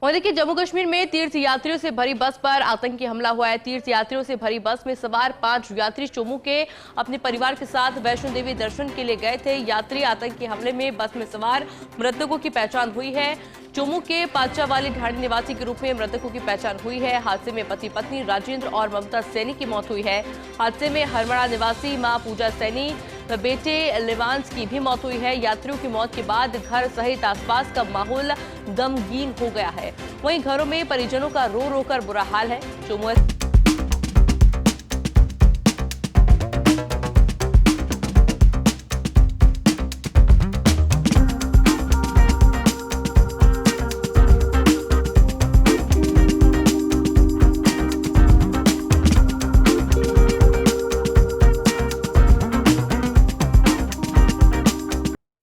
और देखिए, जम्मू कश्मीर में तीर्थ यात्रियों से भरी बस पर आतंकी हमला हुआ है। तीर्थ यात्रियों से भरी बस में सवार 5 यात्री चोमू के अपने परिवार के साथ वैष्णो देवी दर्शन के लिए गए थे। यात्री आतंकी हमले में बस में सवार मृतकों की पहचान हुई है। चोमू के पाचा वाली ढाणी निवासी के रूप में मृतकों की पहचान हुई है। हादसे में पति पत्नी राजेंद्र और ममता सैनी की मौत हुई है। हादसे में हरमड़ा निवासी मां पूजा सैनी व बेटे लिवांस की भी मौत हुई है। यात्रियों की मौत के बाद घर सहित आसपास का माहौल गमगीन हो गया है। वहीं घरों में परिजनों का रो रो कर बुरा हाल है। चोमू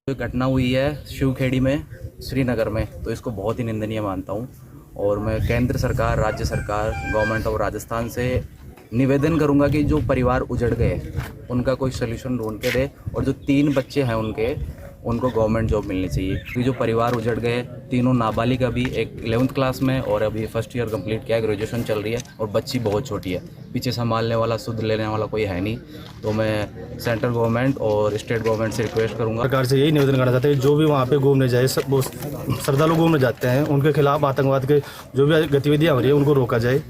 घटना हुई है शिवखेड़ी में, श्रीनगर में, तो इसको बहुत ही निंदनीय मानता हूँ। और मैं केंद्र सरकार, राज्य सरकार, गवर्नमेंट ऑफ राजस्थान से निवेदन करूँगा कि जो परिवार उजड़ गए उनका कोई सलूशन ढूंढ के दे, और जो 3 बच्चे हैं उनको गवर्नमेंट जॉब मिलनी चाहिए। क्योंकि जो परिवार उजड़ गए, तीनों नाबालिग, अभी एक 11th क्लास में और अभी फर्स्ट ईयर कंप्लीट किया, ग्रेजुएशन चल रही है, और बच्ची बहुत छोटी है। पीछे संभालने वाला, सुध लेने वाला कोई है नहीं। तो मैं सेंट्रल गवर्नमेंट और स्टेट गवर्नमेंट से रिक्वेस्ट करूँगा, सरकार से यही निवेदन करना चाहते हैं जो भी वहाँ पे घूमने जाए, वो श्रद्धालु घूमने जाते हैं, उनके खिलाफ आतंकवाद के जो भी गतिविधियाँ हो रही है उनको रोका जाए।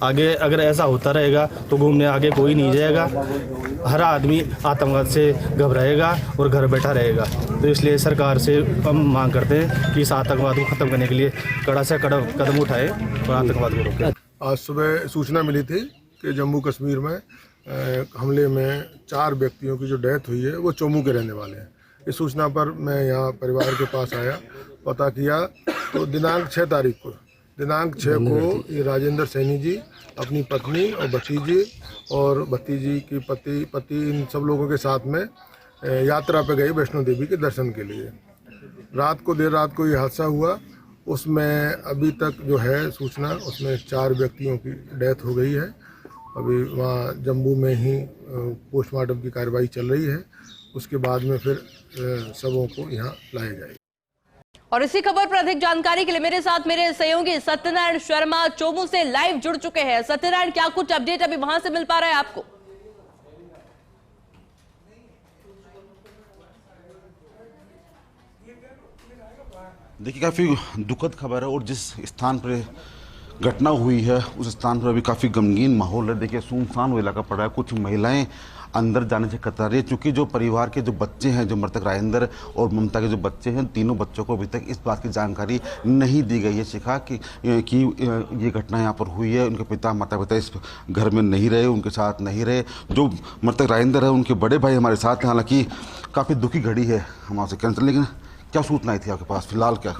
आगे अगर ऐसा होता रहेगा तो घूमने आगे कोई नहीं जाएगा, हर आदमी आतंकवाद से घबराएगा और घर बैठा रहेगा। तो इसलिए सरकार से हम मांग करते हैं कि इस आतंकवाद को ख़त्म करने के लिए कड़ा से कड़ा कदम उठाए और आतंकवाद को रोके। आज सुबह सूचना मिली थी कि जम्मू कश्मीर में हमले में 4 व्यक्तियों की जो डेथ हुई है वो चोमू के रहने वाले हैं। इस सूचना पर मैं यहाँ परिवार के पास आया, पता किया तो दिनांक 6 को ये राजेंद्र सैनी जी अपनी पत्नी और भतीजी और भतीजी की पति इन सब लोगों के साथ में यात्रा पे गए वैष्णो देवी के दर्शन के लिए। देर रात को ये हादसा हुआ। उसमें अभी तक जो है सूचना, उसमें 4 व्यक्तियों की डेथ हो गई है। अभी वहाँ जम्मू में ही पोस्टमार्टम की कार्रवाई चल रही है। उसके बाद में फिर शवों को यहाँ लाया जाएगा। और इसी खबर पर अधिक जानकारी के लिए मेरे साथ मेरे सहयोगी सत्यनारायण शर्मा चोमू से लाइव जुड़ चुके हैं। सत्यनारायण, क्या कुछ अपडेट अभी वहां से मिल पा रहा है आपको? देखिए, काफ़ी दुखद खबर है और जिस स्थान पर घटना हुई है उस स्थान पर अभी काफ़ी गमगीन माहौल है। देखिए, सुनसान वो इलाका पड़ा है। कुछ महिलाएं अंदर जाने से कतरा रही है, चूँकि जो परिवार के जो बच्चे हैं, जो मृतक राजेंद्र और ममता के जो बच्चे हैं, तीनों बच्चों को अभी तक इस बात की जानकारी नहीं दी गई है शिखा कि ये घटना यहाँ पर हुई है। उनके माता पिता इस घर में नहीं रहे, उनके साथ नहीं रहे। जो मृतक राजेंद्र है उनके बड़े भाई हमारे साथ हैं। हालांकि काफ़ी दुखी घड़ी है हमारे से कैंसर, लेकिन क्या सूचनाएं थी आपके पास फिलहाल? क्या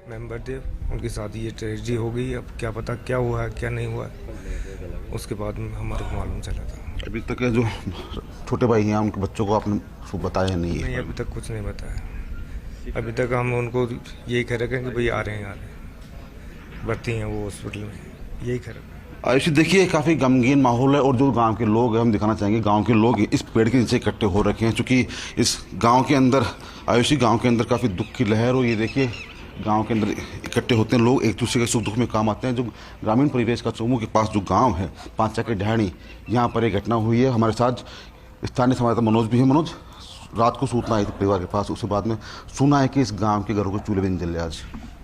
मेंबर थे, उनके साथ ये ट्रेजेडी हो गई। अब क्या पता क्या हुआ है क्या नहीं हुआ है, उसके बाद में हमारे को मालूम चला था। अभी तक जो छोटे भाई हैं उनके बच्चों को आपने बताया नहीं? अभी तक कुछ नहीं बताया। अभी तक हम उनको यही कह रहे हैं कि भाई आ रहे हैं भर्ती हैं वो हॉस्पिटल में, यही कह रहे हैं। आयुषी, देखिए काफ़ी गमगीन माहौल है और जो गांव के लोग हैं, हम दिखाना चाहेंगे, गांव के लोग इस पेड़ के नीचे इकट्ठे हो रखे हैं। चूँकि इस गांव के अंदर गांव के अंदर काफ़ी दुख की लहर हो। ये देखिए, गांव के अंदर इकट्ठे होते हैं लोग, एक दूसरे के सुख दुख में काम आते हैं। जो ग्रामीण परिवेश का चोमू के पास जो गांव है पांचा की ढाणी, यहाँ पर एक घटना हुई है। हमारे साथ स्थानीय संवाददाता मनोज भी है। मनोज, रात को सूचना आई थी परिवार के पास, उसके बाद में सुना है कि इस गाँव के घरों के चूल्हे भी नहीं जल रहे आज।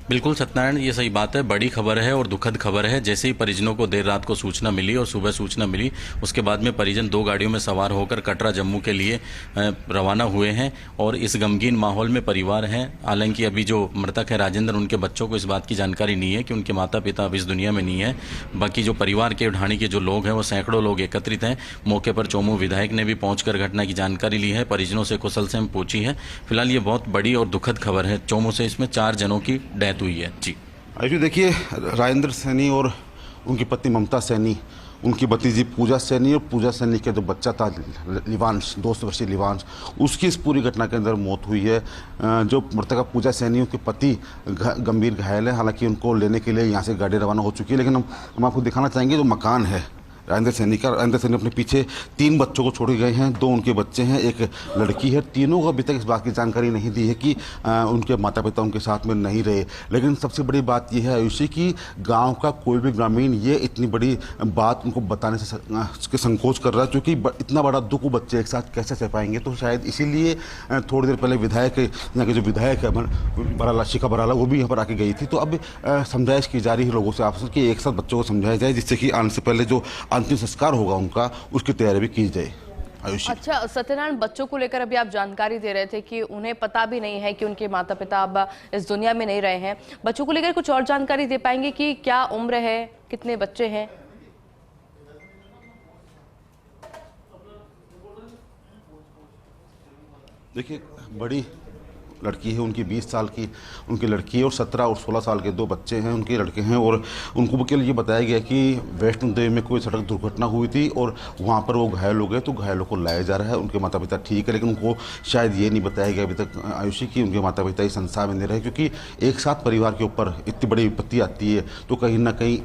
बिल्कुल सत्यनारायण, ये सही बात है। बड़ी खबर है और दुखद खबर है। जैसे ही परिजनों को देर रात को सूचना मिली और सुबह सूचना मिली, उसके बाद में परिजन 2 गाड़ियों में सवार होकर कटरा जम्मू के लिए रवाना हुए हैं। और इस गमगीन माहौल में परिवार हैं। हालांकि अभी जो मृतक है राजेंद्र, उनके बच्चों को इस बात की जानकारी नहीं है कि उनके माता पिता अब इस दुनिया में नहीं है। बाकी जो परिवार के ढाणी के जो लोग हैं वो सैकड़ों लोग एकत्रित हैं। मौके पर चोमू विधायक ने भी पहुंचकर घटना की जानकारी ली है, परिजनों से कुशल से पूछी है। फिलहाल ये बहुत बड़ी और दुखद खबर है चोमू से। इसमें 4 जनों की डेथ हुई है। जी आयुषी, देखिए, राजेंद्र सैनी और उनकी पत्नी ममता सैनी, उनकी भतीजी पूजा सैनी और पूजा सैनी का जो बच्चा था लिवांश, 2 वर्षीय लिवांश, उसकी इस पूरी घटना के अंदर मौत हुई है। जो मृतका पूजा सैनी के पति गंभीर घायल है। हालांकि उनको लेने के लिए यहाँ से गाड़ी रवाना हो चुकी है। लेकिन हम आपको दिखाना चाहेंगे जो मकान है राजेंद्र सैनी का। राजेंद्र सैनी अपने पीछे 3 बच्चों को छोड़ गए हैं, 2 उनके बच्चे हैं, एक लड़की है। तीनों को अभी तक इस बात की जानकारी नहीं दी है कि उनके माता पिता उनके साथ में नहीं रहे। लेकिन सबसे बड़ी बात यह है आयुषी कि गांव का कोई भी ग्रामीण ये इतनी बड़ी बात उनको बताने से संकोच कर रहा है, क्योंकि इतना बड़ा दुख वो बच्चे एक साथ कैसे सह पाएंगे। तो शायद इसीलिए थोड़ी देर पहले विधायक, यहाँ के जो विधायक है बराला, शिखा बराला, वो भी यहाँ पर आके गई थी। तो अब समझाइश की जा रही है लोगों से आपस में कि एक साथ बच्चों को समझाया जाए, जिससे कि आने से पहले जो अंतिम संस्कार होगा उनका, उसकी तैयारी भी की जाए। अच्छा सत्यनारायण, बच्चों को लेकर अभी आप जानकारी दे रहे थे कि उन्हें पता भी नहीं है कि उनके माता पिता अब इस दुनिया में नहीं रहे हैं। बच्चों को लेकर कुछ और जानकारी दे पाएंगे कि क्या उम्र है, कितने बच्चे हैं? देखिए, बड़ी लड़की है उनकी 20 साल की उनकी लड़की है, और 17 और 16 साल के 2 बच्चे हैं उनके लड़के हैं। और उनको केवल ये बताया गया कि वैष्णो देवी में कोई सड़क दुर्घटना हुई थी और वहाँ पर वो घायल हो गए, तो घायलों को लाया जा रहा है। उनके माता पिता ठीक है, लेकिन उनको शायद ये नहीं बताया गया अभी तक आयुषी कि उनके माता पिता इस संसार में नहीं रहे, क्योंकि एक साथ परिवार के ऊपर इतनी बड़ी विपत्ति आती है तो कहीं ना कहीं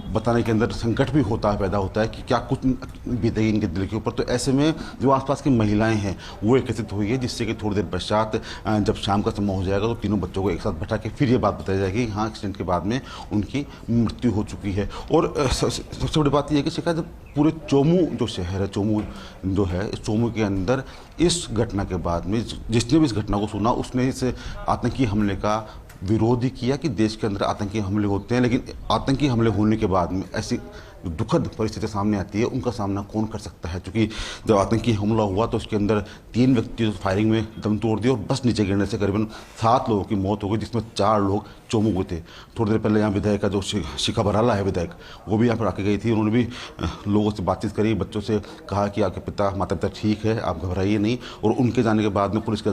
बताने के अंदर संकट भी पैदा होता है कि क्या कुछ बीतेगी इनके दिल के ऊपर। तो ऐसे में जो आसपास की महिलाएं हैं वो एकत्रित हुई है, जिससे कि थोड़ी देर पश्चात जब शाम का समय हो जाएगा तो तीनों बच्चों को एक साथ बैठा के फिर ये बात बताई जाएगी हाँ एक्सीडेंट के बाद में उनकी मृत्यु हो चुकी है। और सबसे बड़ी बात यह है कि शिकायत पूरे चोमू जो शहर है, चोमू जो है, इस चोमू के अंदर इस घटना के बाद में जिसने भी इस घटना को सुना उसने इस आतंकी हमले का विरोध ही किया कि देश के अंदर आतंकी हमले होते हैं, लेकिन आतंकी हमले होने के बाद में ऐसी दुखद परिस्थिति सामने आती है, उनका सामना कौन कर सकता है। क्योंकि जब आतंकी हमला हुआ तो उसके अंदर 3 व्यक्ति फायरिंग में दम तोड़ दिए और बस नीचे गिरने से करीबन 7 लोगों की मौत हो गई, जिसमें 4 लोग चोमू हुए थे। थोड़ी देर पहले यहाँ विधायक का जो शिखा बराला है विधायक, वो भी यहाँ पर आके गई थी। उन्होंने भी लोगों से बातचीत करी, बच्चों से कहा कि आपके माता पिता ठीक है, आप घबराइए नहीं। और उनके जाने के बाद में पुलिस के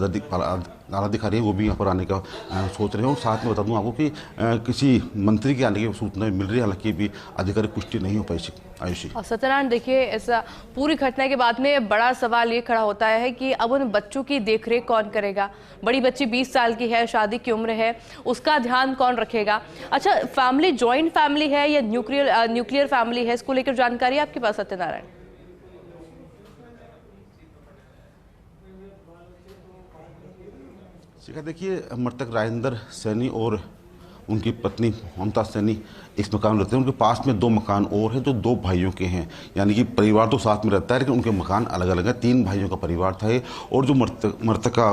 आला अधिकारी है वो भी यहाँ पर आने का सोच रहे हैं। और साथ में बता दूँ आपको कि किसी मंत्री के आने की सूचना मिल रही है, हालांकि भी आधिकारिक पुष्टि नहीं हो पाई। आयुषी और सत्यनारायण, देखिए इस पूरी घटना के बाद में बड़ा सवाल ये खड़ा होता है कि अब उन बच्चों की देखरेख कौन करेगा। बड़ी बच्ची 20 साल की है, शादी की उम्र है, उसका ध्यान कौन रखेगा। अच्छा, फैमिली जॉइंट फैमिली है या न्यूक्लियर फैमिली है, इसको लेकर जानकारी आपके पास सत्यनारायण? देखिए, मृतक राजेंद्र सैनी और उनकी पत्नी ममता सैनी इस मकान में रहते हैं। उनके पास में 2 मकान और हैं जो 2 भाइयों के हैं, यानी कि परिवार तो साथ में रहता है लेकिन उनके मकान अलग अलग हैं। 3 भाइयों का परिवार था ये। और जो मृतका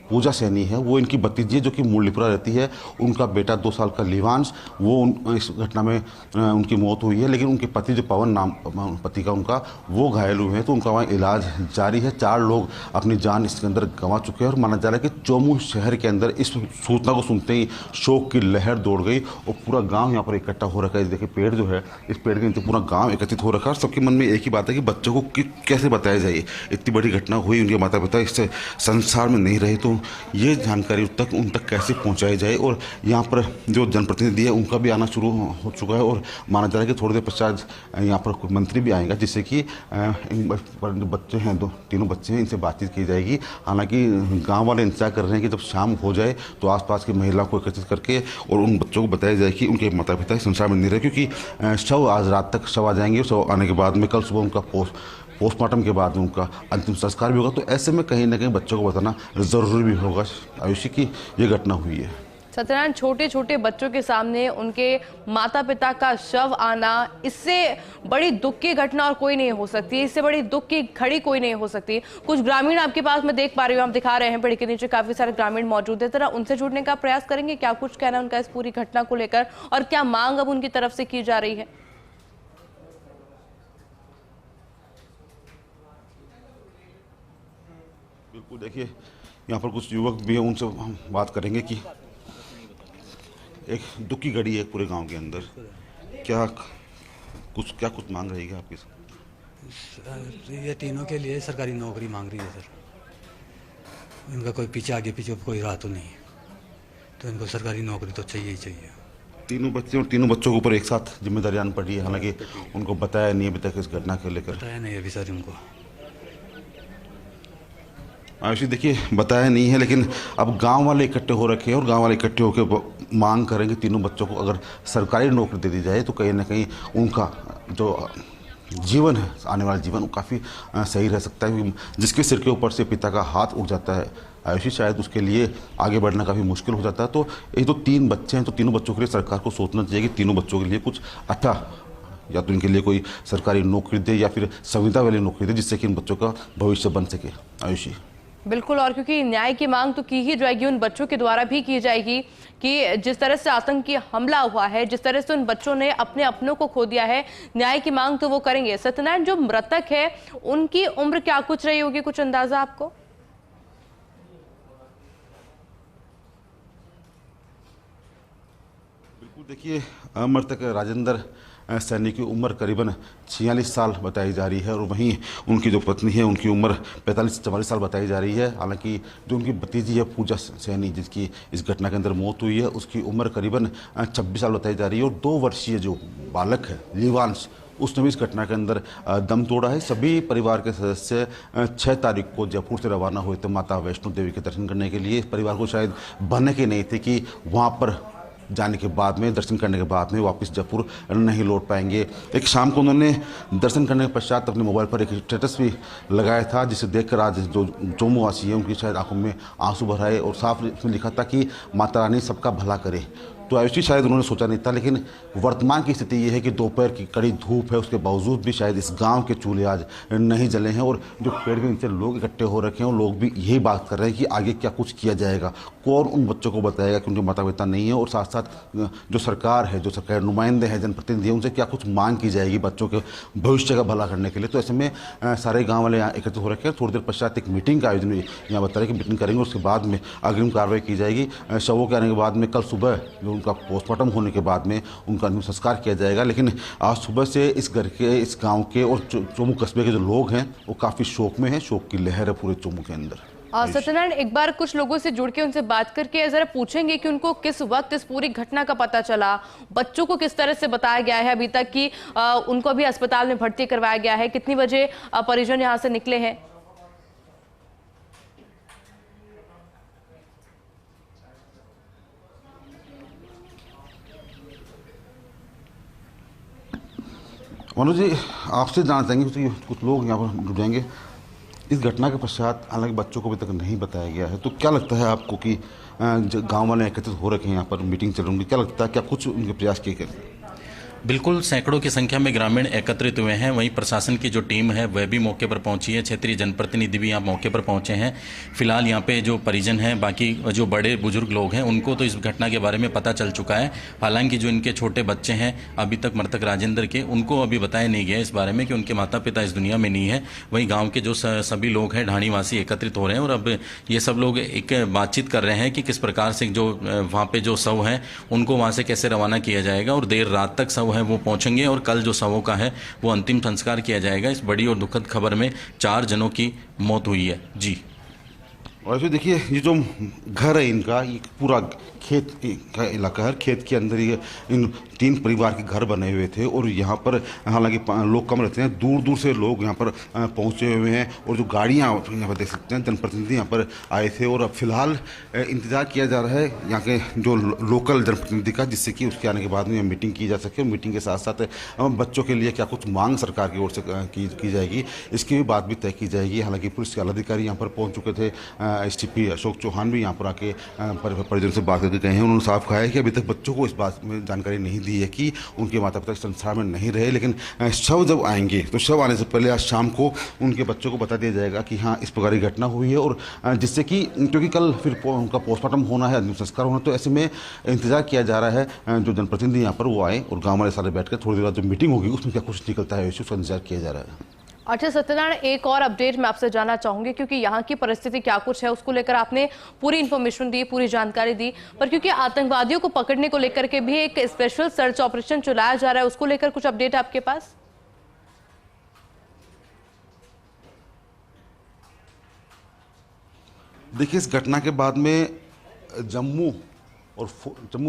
पूजा सैनी है वो इनकी भतीजी जो कि मूलीपुरा रहती है, उनका बेटा 2 साल का लिवांश, वो इस घटना में उनकी मौत हुई है। लेकिन उनके पति जो पवन नाम पति का उनका, वो घायल हुए हैं, तो उनका वहाँ इलाज जारी है। 4 लोग अपनी जान इसके अंदर गंवा चुके हैं। और माना जा रहा है कि चोमू शहर के अंदर इस सूचना को सुनते ही शोक की लहर दौड़ गई और पूरा गाँव यहाँ पर इकट्ठा हो रखा है। देखिए पेड़ जो है, इस पेड़ के नीचे पूरा गाँव एकत्रित हो रखा है। और सबके मन में एक ही बात है कि बच्चों को कैसे बताया जाए, इतनी बड़ी घटना हुई, उनके माता पिता इस संसार में नहीं रहे, तो ये जानकारी उन तक कैसे पहुंचाई जाए। और यहाँ पर जो जनप्रतिनिधि है उनका भी आना शुरू हो चुका है और माना जा रहा है कि थोड़ी देर पश्चात यहाँ पर मंत्री भी आएगा, जिससे कि जो बच्चे हैं, 3 बच्चे हैं, इनसे बातचीत की जाएगी। हालांकि गांव वाले इंतजार कर रहे हैं कि जब शाम हो जाए तो आसपास की महिला को एकत्रित करके और उन बच्चों को बताया जाए कि उनके माता पिता संसार में नहीं रहे, क्योंकि शव आज रात तक शव आ जाएंगे और शव आने के बाद में कल सुबह उनका पोस्टमार्टम के बाद में उनका अंतिम संस्कार भी होगा। तो ऐसे में कहीं ना कहीं बच्चों को बताना ज़रूरी भी होगा आयुषी की ये घटना हुई है। सत्यनारायण, छोटे छोटे बच्चों के सामने उनके माता पिता का शव आना, इससे बड़ी दुख की घटना और कोई नहीं हो सकती, इससे बड़ी दुख की घड़ी कोई नहीं हो सकती। कुछ ग्रामीण आपके पास मैं देख पा रही हूँ, आप दिखा रहे हैं पेड़ के नीचे काफी सारे ग्रामीण मौजूद है, तरह उनसे जुड़ने का प्रयास करेंगे। क्या कुछ कहना उनका इस पूरी घटना को लेकर और क्या मांग अब उनकी तरफ से की जा रही है? बिल्कुल, देखिए यहाँ पर कुछ युवक भी हैं, उनसे हम बात करेंगे कि एक दुख की घड़ी है पूरे गांव के अंदर, क्या कुछ मांग रहेगी आपकी? ये तीनों के लिए सरकारी नौकरी मांग रही है सर। इनका कोई पीछे आगे पीछे कोई राह तो नहीं, तो इनको सरकारी नौकरी तो चाहिए ही चाहिए। 3 बच्चे और 3 बच्चों के ऊपर एक साथ जिम्मेदारी आन पड़ी है। हालांकि उनको बताया नहीं अभी तक इस घटना को लेकर, बताया नहीं अभी सर इनको। आयुषी, देखिए बताया नहीं है, लेकिन अब गांव वाले इकट्ठे हो रखे हैं और गांव वाले इकट्ठे होकर मांग करेंगे तीनों बच्चों को अगर सरकारी नौकरी दे दी जाए तो कहीं ना कहीं उनका जो जीवन है, आने वाला जीवन वो काफ़ी सही रह सकता है। जिसके सिर के ऊपर से पिता का हाथ उठ जाता है आयुषी, शायद उसके लिए आगे बढ़ना काफ़ी मुश्किल हो जाता है। तो ये तो 3 बच्चे हैं, तो तीनों बच्चों के लिए सरकार को सोचना चाहिए कि तीनों बच्चों के लिए कुछ अच्छा, या तो इनके लिए कोई सरकारी नौकरी दे या फिर संविदा वाली नौकरी दे, जिससे कि इन बच्चों का भविष्य बन सके। आयुषी बिल्कुल, और क्योंकि न्याय की मांग तो की ही जाएगी, उन बच्चों के द्वारा भी की जाएगी कि जिस तरह से आतंकी हमला हुआ है, जिस तरह से उन बच्चों ने अपने अपनों को खो दिया है, न्याय की मांग तो वो करेंगे। सत्यनारायण, जो मृतक है उनकी उम्र क्या कुछ रही होगी, कुछ अंदाजा आपको? बिल्कुल, देखिए मृतक राजेंद्र सैनी की उम्र करीबन 46 साल बताई जा रही है, और वहीं उनकी जो पत्नी है उनकी उम्र 45 से 44 साल बताई जा रही है। हालांकि जो उनकी भतीजी है पूजा सैनी, जिसकी इस घटना के अंदर मौत हुई है, उसकी उम्र करीबन 26 साल बताई जा रही है। और 2 वर्षीय जो बालक है लीवांश, उसने भी इस घटना के अंदर दम तोड़ा है। सभी परिवार के सदस्य 6 तारीख को जयपुर से रवाना हुए थे माता वैष्णो देवी के दर्शन करने के लिए। इस परिवार को शायद बने के नहीं थे कि वहाँ पर जाने के बाद में, दर्शन करने के बाद में वापस जयपुर नहीं लौट पाएंगे। एक शाम को उन्होंने दर्शन करने के पश्चात अपने मोबाइल पर एक स्टेटस भी लगाया था, जिसे देखकर आज जो जम्मू वासी है उनकी शायद आंखों में आंसू भर आए, और साफ इसमें लिखा था कि माता रानी सबका भला करे। तो आयुषी शायद उन्होंने सोचा नहीं था, लेकिन वर्तमान की स्थिति ये है कि दोपहर की कड़ी धूप है, उसके बावजूद भी शायद इस गांव के चूल्हे आज नहीं जले हैं, और जो पेड़ के नीचे लोग इकट्ठे हो रखे हैं, लोग भी यही बात कर रहे हैं कि आगे क्या कुछ किया जाएगा, कौन उन बच्चों को बताएगा कि उनके माता पिता नहीं है, और साथ साथ जो सरकार है, जो सरकार नुमाइंदे हैं, जनप्रतिनिधि हैं, उनसे क्या कुछ मांग की जाएगी बच्चों के भविष्य का भला करने के लिए। तो ऐसे में सारे गाँव वाले यहाँ एकत्रित हो रखे हैं। थोड़ी देर पश्चात एक मीटिंग का आयोजन यहाँ बता रहे कि मीटिंग करेंगे, उसके बाद में अग्रिम कार्रवाई की जाएगी। शवों के आने के बाद में कल सुबह जो उनका पोस्टमार्टम होने के बाद में उनका अंतिम संस्कार किया जाएगा। लेकिन आज सुबह से इस घर के, इस गांव के और चोमू कस्बे के जो लोग हैं वो काफ़ी शोक में हैं। शोक की लहर है पूरे चोमू के अंदर। सत्यनारायण, एक बार कुछ लोगों से जुड़ के उनसे बात करके जरा पूछेंगे कि उनको किस वक्त इस पूरी घटना का पता चला, बच्चों को किस तरह से बताया गया है अभी तक कि उनको अभी अस्पताल में भर्ती करवाया गया है, कितनी बजे परिजन यहाँ से निकले हैं? मनोज जी, आपसे जानना चाहेंगे, क्योंकि कुछ लोग यहाँ पर जुड़ जाएंगे। इस घटना के पश्चात हालांकि बच्चों को अभी तक नहीं बताया गया है, तो क्या लगता है आपको कि गांव वाले एकत्रित हो रखे हैं, यहाँ पर मीटिंग चल रही है, क्या लगता है क्या कुछ उनके प्रयास किए गए? बिल्कुल, सैकड़ों की संख्या में ग्रामीण एकत्रित हुए हैं। वहीं प्रशासन की जो टीम है वह भी मौके पर पहुंची है, क्षेत्रीय जनप्रतिनिधि भी यहाँ मौके पर पहुंचे हैं। फिलहाल यहाँ पे जो परिजन हैं, बाकी जो बड़े बुजुर्ग लोग हैं, उनको तो इस घटना के बारे में पता चल चुका है। हालांकि जो इनके छोटे बच्चे हैं अभी तक मृतक राजेंद्र के, उनको अभी बताया नहीं गया इस बारे में कि उनके माता पिता इस दुनिया में नहीं है। वहीं गाँव के जो सभी लोग हैं, ढाणीवासी एकत्रित हो रहे हैं, और अब ये सब लोग एक बातचीत कर रहे हैं कि किस प्रकार से जो वहाँ पे जो शव हैं उनको वहाँ से कैसे रवाना किया जाएगा, और देर रात तक शव है वो पहुंचेंगे, और कल जो शवों का है वो अंतिम संस्कार किया जाएगा। इस बड़ी और दुखद खबर में 4 जनों की मौत हुई है। जी, और ऐसे देखिए, ये जो घर है इनका, ये पूरा खेत का इलाका है। खेत के अंदर ये इन 3 परिवार के घर बने हुए थे, और यहाँ पर हालांकि लोग कम रहते हैं, दूर दूर से लोग यहाँ पर पहुँचे हुए हैं। और जो गाड़ियाँ यहाँ पर देख सकते हैं, जनप्रतिनिधि यहाँ पर आए थे, और अब फिलहाल इंतज़ार किया जा रहा है यहाँ के जो लोकल जनप्रतिनिधि का, जिससे कि उसके आने के बाद में मीटिंग की जा सके। और मीटिंग के साथ साथ बच्चों के लिए क्या कुछ मांग सरकार की ओर से की जाएगी, इसकी भी बात भी तय की जाएगी। हालांकि पुलिस के अधिकारी यहाँ पर पहुँच चुके थे। STP अशोक चौहान भी यहाँ पर आके परिजन से बात करके गए हैं। उन्होंने साफ कहा है कि अभी तक बच्चों को इस बात में जानकारी नहीं दी है कि उनके माता पिता संसार में नहीं रहे, लेकिन शव जब आएंगे तो शव आने से पहले आज शाम को उनके बच्चों को बता दिया जाएगा कि हाँ, इस प्रकार की घटना हुई है। और जिससे कि क्योंकि कल फिर उनका पोस्टमार्टम होना है, अंतिम संस्कार होना, तो ऐसे में इंतजार किया जा रहा है जो जनप्रतिनिधि यहाँ पर वो आए, और गाँव वाले सारे बैठ कर थोड़ी देर बाद जो मीटिंग होगी उसमें क्या कुछ निकलता है उसका इंतजार किया जा रहा है। अच्छा सत्यनारायण, एक और अपडेट मैं आपसे जानना चाहूंगी, क्योंकि यहाँ की परिस्थिति क्या कुछ है उसको लेकर आपने पूरी इन्फॉर्मेशन दी, पूरी जानकारी दी, पर क्योंकि आतंकवादियों को पकड़ने को लेकर के भी एक स्पेशल सर्च ऑपरेशन चलाया जा रहा है, उसको लेकर कुछ अपडेट आपके पास? देखिए, इस घटना के बाद में जम्मू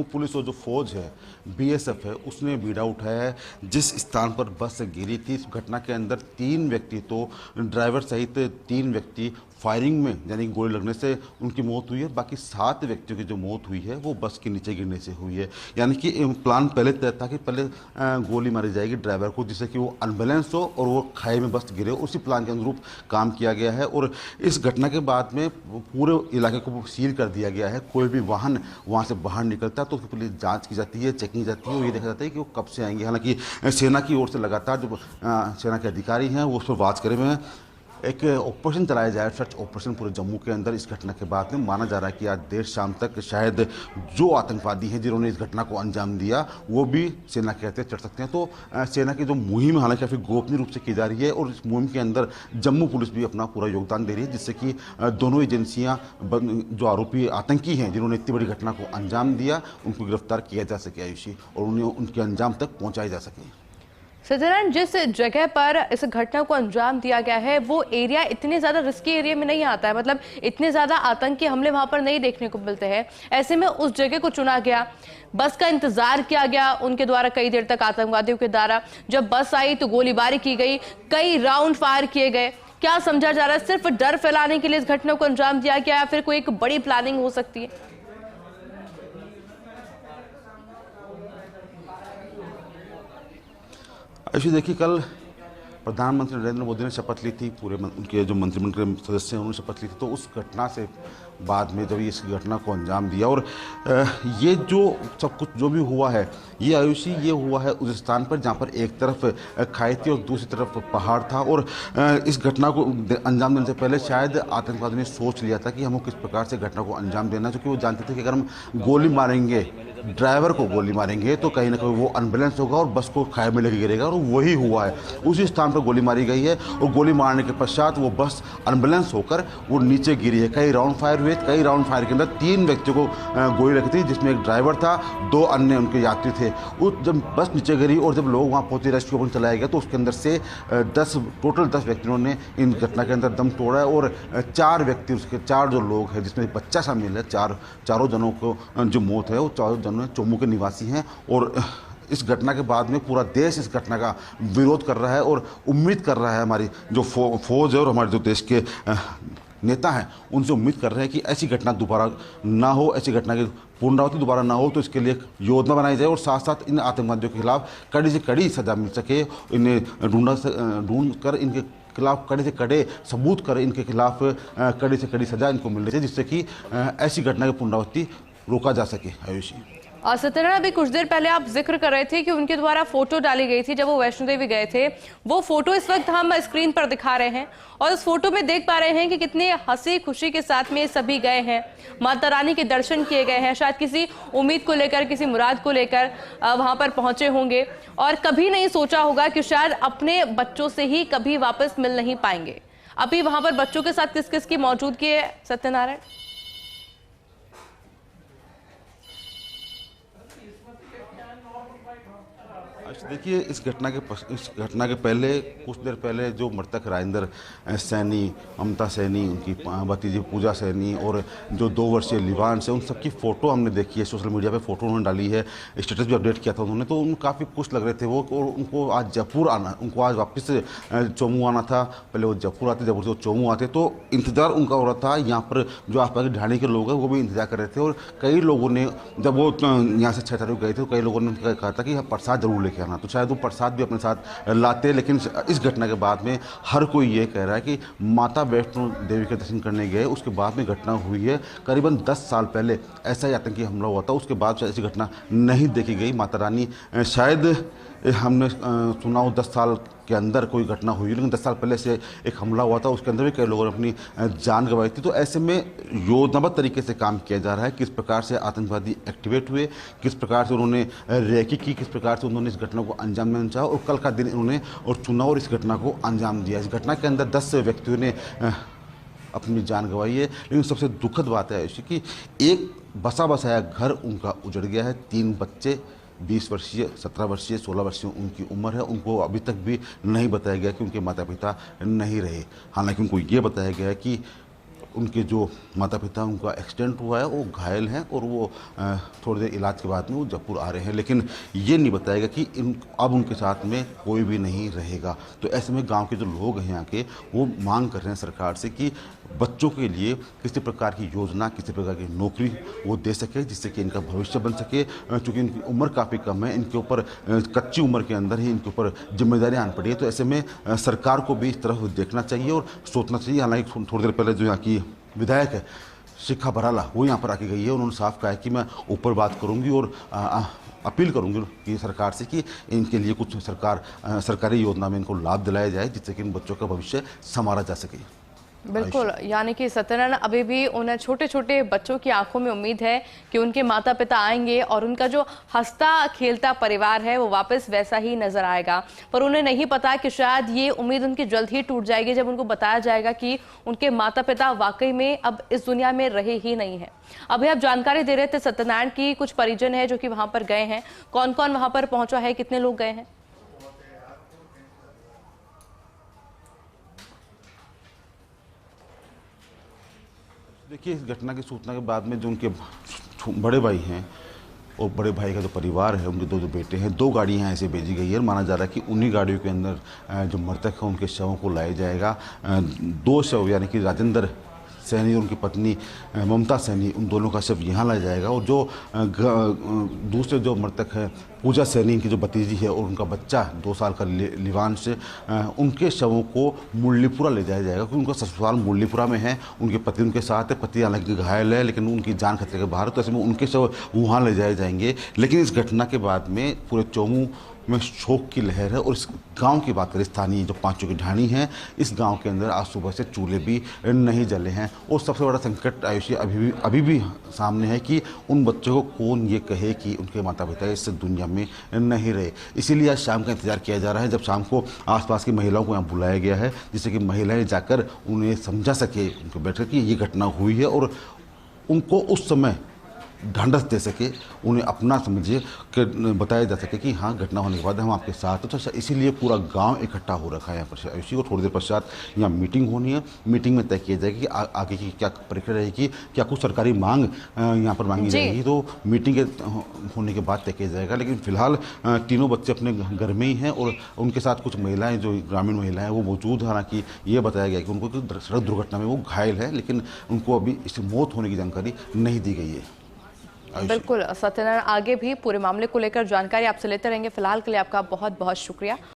पुलिस और जो फौज है, BSF है, उसने बीड़ा उठाया है। जिस स्थान पर बस गिरी थी, इस घटना के अंदर 3 व्यक्ति, तो ड्राइवर सहित 3 व्यक्ति फायरिंग में यानी गोली लगने से उनकी मौत हुई है। बाकी 7 व्यक्तियों की जो मौत हुई है वो बस के नीचे गिरने से हुई है। यानी कि प्लान पहले तय था कि पहले गोली मारी जाएगी ड्राइवर को, जिससे कि वो अनबैलेंस हो और वो खाई में बस गिरे। उसी प्लान के अनुरूप काम किया गया है और इस घटना के बाद में पूरे इलाके को सील कर दिया गया है। कोई भी वाहन वहाँ से बाहर निकलता है तो उसकी पुलिस जाँच की जाती है, चेकिंग की जाती है और ये देखा जाता है कि वो कब से आएंगे। हालांकि सेना की ओर से लगातार जो सेना के अधिकारी हैं वो उस पर बात करे हुए हैं। एक ऑपरेशन चलाया जाए, सर्च ऑपरेशन पूरे जम्मू के अंदर इस घटना के बाद में। माना जा रहा है कि आज देर शाम तक शायद जो आतंकवादी हैं जिन्होंने इस घटना को अंजाम दिया वो भी सेना के हत्थे चढ़ सकते हैं। तो सेना की जो मुहिम है हालांकि काफ़ी गोपनीय रूप से की जा रही है और इस मुहिम के अंदर जम्मू पुलिस भी अपना पूरा योगदान दे रही है, जिससे कि दोनों एजेंसियाँ जो आरोपी आतंकी हैं जिन्होंने इतनी बड़ी घटना को अंजाम दिया उनको गिरफ्तार किया जा सके आयुषी, और उन्हें उनके अंजाम तक पहुँचाया जा सके। सत्यनारायण, जिस जगह पर इस घटना को अंजाम दिया गया है वो एरिया इतने ज्यादा रिस्की एरिया में नहीं आता है, मतलब इतने ज्यादा आतंकी हमले वहां पर नहीं देखने को मिलते हैं। ऐसे में उस जगह को चुना गया, बस का इंतजार किया गया उनके द्वारा कई देर तक, आतंकवादियों के द्वारा। जब बस आई तो गोलीबारी की गई, कई राउंड फायर किए गए। क्या समझा जा रहा है, सिर्फ डर फैलाने के लिए इस घटना को अंजाम दिया गया या फिर कोई एक बड़ी प्लानिंग हो सकती है? ऐसे देखिए, कल प्रधानमंत्री नरेंद्र मोदी ने शपथ ली थी, पूरे उनके जो मंत्रिमंडल के सदस्य हैं उन्होंने शपथ ली थी। तो उस घटना से बाद में जब इस घटना को अंजाम दिया और ये जो सब कुछ जो भी हुआ है ये आयुषी ये हुआ है उस स्थान पर जहाँ पर एक तरफ खाई थी और दूसरी तरफ पहाड़ था। और इस घटना को अंजाम देने से पहले शायद आतंकवादी ने सोच लिया था कि हमको किस प्रकार से घटना को अंजाम देना, क्योंकि वो जानते थे कि अगर हम गोली मारेंगे, ड्राइवर को गोली मारेंगे तो कहीं ना कहीं वो अनबैलेंस होगा और बस को खाई में लेके गिरेगा। और वही हुआ है, उसी स्थान पर गोली मारी गई है और गोली मारने के पश्चात वो बस अनबैलेंस होकर वो नीचे गिरी है। कई राउंड फायर हुए, कई राउंड फायर के अंदर 3 व्यक्तियों को गोली लगी थी, जिसमें एक ड्राइवर था, 2 अन्य उनके यात्री थे। उस जब बस नीचे गिरी और जब लोग वहाँ पहुँचे, रेस्क्यू ऑपरेशन चलाया गया तो उसके अंदर से टोटल 10 व्यक्तियों ने इन घटना के अंदर दम तोड़ा है और 4 व्यक्ति, उसके 4 जो लोग हैं जिसमें बच्चा शामिल है, चारों जनों को जो मौत है वो 4 जनों जम्मू के निवासी हैं। और इस घटना के बाद में पूरा देश इस घटना का विरोध कर रहा है और उम्मीद कर रहा है, हमारी जो फौज है और हमारे जो देश के नेता हैं उनसे उम्मीद कर रहे हैं कि ऐसी घटना दोबारा ना हो, ऐसी घटना की पुनरावृत्ति दोबारा ना हो। तो इसके लिए योजना बनाई जाए और साथ साथ इन आतंकवादियों के खिलाफ कड़ी से कड़ी सजा मिल सके। इन्हें ढूंढ कर इनके खिलाफ कड़े से कड़े सबूत कर इनके खिलाफ कड़ी से कड़ी सजा इनको मिलनी चाहिए, जिससे कि ऐसी घटना की पुनरावृत्ति रोका जा सके। आयुषी और सत्यनारायण, अभी कुछ देर पहले आप जिक्र कर रहे थे कि उनके द्वारा फोटो डाली गई थी जब वो वैष्णो देवी गए थे। वो फोटो इस वक्त हम स्क्रीन पर दिखा रहे हैं और उस फोटो में देख पा रहे हैं कि कितने हंसी खुशी के साथ में सभी गए हैं, माता रानी के दर्शन किए गए हैं, शायद किसी उम्मीद को लेकर, किसी मुराद को लेकर वहां पर पहुंचे होंगे और कभी नहीं सोचा होगा कि शायद अपने बच्चों से ही कभी वापस मिल नहीं पाएंगे। अभी वहां पर बच्चों के साथ किस किस की मौजूदगी है सत्यनारायण? देखिए, इस घटना के पहले कुछ देर पहले जो मृतक राजेंद्र सैनी, ममता सैनी, उनकी भतीजी पूजा सैनी और जो 2 वर्षीय लिवान से, उन सबकी फ़ोटो हमने देखी है सोशल मीडिया पे। फ़ोटो उन्होंने डाली है, स्टेटस भी अपडेट किया था उन्होंने। तो उन काफ़ी खुश लग रहे थे वो, और उनको आज जयपुर आना, उनको आज वापस चोमू आना था। पहले वो जयपुर आते, जयपुर से वो चोमू आते, तो इंतज़ार उनका हो रहा था। यहाँ पर जो आसपास की ढाणी के लोग हैं वो भी इंतजार कर रहे थे। और कई लोगों ने, जब वो यहाँ से 6 तारीख गए थे, तो कई लोगों ने कहा था कि प्रसाद जरूर लेके आना, तो शायद वो प्रसाद भी अपने साथ लाते। लेकिन इस घटना के बाद में हर कोई ये कह रहा है कि माता वैष्णो देवी के दर्शन करने गए, उसके बाद में घटना हुई है। करीबन 10 साल पहले ऐसा ही आतंकी हमला हुआ था, उसके बाद से ऐसी घटना नहीं देखी गई। माता रानी शायद हमने सुना हो 10 साल के अंदर कोई घटना हुई, लेकिन 10 साल पहले से एक हमला हुआ था, उसके अंदर भी कई लोगों ने अपनी जान गंवाई थी। तो ऐसे में योजनाबद्ध तरीके से काम किया जा रहा है, किस प्रकार से आतंकवादी एक्टिवेट हुए, किस प्रकार से उन्होंने रैकी की, किस प्रकार से उन्होंने इस घटना को अंजाम देना चाहा और कल का दिन उन्होंने और चुना और इस घटना को अंजाम दिया। इस घटना के अंदर 10 व्यक्तियों ने अपनी जान गंवाई है। लेकिन सबसे दुखद बात है ऐसी कि एक बसा बसाया घर उनका उजड़ गया है। 3 बच्चे, 20 वर्षीय, 17 वर्षीय, 16 वर्षीय उनकी उम्र है। उनको अभी तक भी नहीं बताया गया कि उनके माता पिता नहीं रहे। हालांकि उनको ये बताया गया है कि उनके जो माता पिता उनका एक्सीडेंट हुआ है वो घायल हैं और वो थोड़ी देर इलाज के बाद में वो जयपुर आ रहे हैं, लेकिन ये नहीं बताएगा कि अब उनके साथ में कोई भी नहीं रहेगा। तो ऐसे में गांव के जो लोग हैं यहाँ के वो मांग कर रहे हैं सरकार से कि बच्चों के लिए किसी प्रकार की योजना, किसी प्रकार की नौकरी वो दे सके, जिससे कि इनका भविष्य बन सके। चूँकि इनकी उम्र काफ़ी कम है, इनके ऊपर कच्ची उम्र के अंदर ही इनके ऊपर जिम्मेदारी आन पड़ी है। तो ऐसे में सरकार को भी इस तरफ देखना चाहिए और सोचना चाहिए। हालांकि थोड़ी देर पहले जो यहाँ की विधायक है शिखा बराला वो यहाँ पर आके गई है, उन्होंने साफ कहा है कि मैं ऊपर बात करूँगी और अपील करूंगी कि सरकार से कि इनके लिए कुछ सरकारी योजना में इनको लाभ दिलाया जाए, जिससे कि इन बच्चों का भविष्य संवारा जा सके। बिल्कुल, यानी कि सत्यनारायण अभी भी उन छोटे छोटे बच्चों की आंखों में उम्मीद है कि उनके माता पिता आएंगे और उनका जो हंसता खेलता परिवार है वो वापस वैसा ही नजर आएगा। पर उन्हें नहीं पता कि शायद ये उम्मीद उनकी जल्द ही टूट जाएगी जब उनको बताया जाएगा कि उनके माता पिता वाकई में अब इस दुनिया में रहे ही नहीं है। अभी आप जानकारी दे रहे थे सत्यनारायण की कुछ परिजन है जो कि वहां पर गए हैं, कौन कौन वहां पर पहुंचा है, कितने लोग गए हैं? देखिए, इस घटना की सूचना के बाद में जो उनके बड़े भाई हैं और बड़े भाई का जो परिवार है, उनके दो बेटे हैं, 2 गाड़ियाँ ऐसे भेजी गई है। माना जा रहा है कि उन्हीं गाड़ियों के अंदर जो मृतक है उनके शवों को लाया जाएगा। 2 शव यानी कि राजेंद्र सैनी और उनकी पत्नी ममता सैनी, उन दोनों का शव यहाँ लाया जाएगा। और जो दूसरे जो मृतक है पूजा सैनी, इनकी जो भतीजी है और उनका बच्चा 2 साल का लिवांश, उनके शवों को मुरलीपुरा ले जाया जाएगा, क्योंकि उनका ससुराल मुरलीपुरा में है। उनके पति उनके साथ है, पति हालांकि घायल है लेकिन उनकी जान खतरे के बाहर है, तो ऐसे में उनके शव वहाँ ले जाए जाएंगे। लेकिन इस घटना के बाद में पूरे चोमू में शोक की लहर है। और इस गांव की बात करें, स्थानीय जो पांचों की ढाणी है, इस गांव के अंदर आज सुबह से चूल्हे भी नहीं जले हैं। और सबसे बड़ा संकट आयुषी अभी भी सामने है कि उन बच्चों को कौन ये कहे कि उनके माता पिता इस दुनिया में नहीं रहे। इसीलिए आज शाम का इंतजार किया जा रहा है, जब शाम को आसपास की महिलाओं को यहाँ बुलाया गया है, जिससे कि महिलाएं जाकर उन्हें समझा सके, उनको बैठ कर कि ये घटना हुई है और उनको उस समय ढांढस दे सके, उन्हें अपना समझे कि बताया जा सके कि हाँ, घटना होने के बाद हम आपके साथ हैं। तो इसीलिए पूरा गांव इकट्ठा हो रखा है यहाँ पर। इसी को थोड़ी देर पश्चात यहाँ मीटिंग होनी है। मीटिंग में तय किया जाएगा कि आगे की क्या प्रक्रिया रहेगी, क्या कुछ सरकारी मांग यहाँ पर मांगी जाएगी, तो मीटिंग के होने के बाद तय किया जाएगा। लेकिन फिलहाल तीनों बच्चे अपने घर में ही हैं और उनके साथ कुछ महिलाएँ जो ग्रामीण महिलाएँ वो मौजूद। हालांकि ये बताया गया कि उनको सड़क दुर्घटना में वो घायल है, लेकिन उनको अभी इससे मौत होने की जानकारी नहीं दी गई है। बिल्कुल सत्यनारायण, आगे भी पूरे मामले को लेकर जानकारी आपसे लेते रहेंगे। फिलहाल के लिए आपका बहुत बहुत शुक्रिया।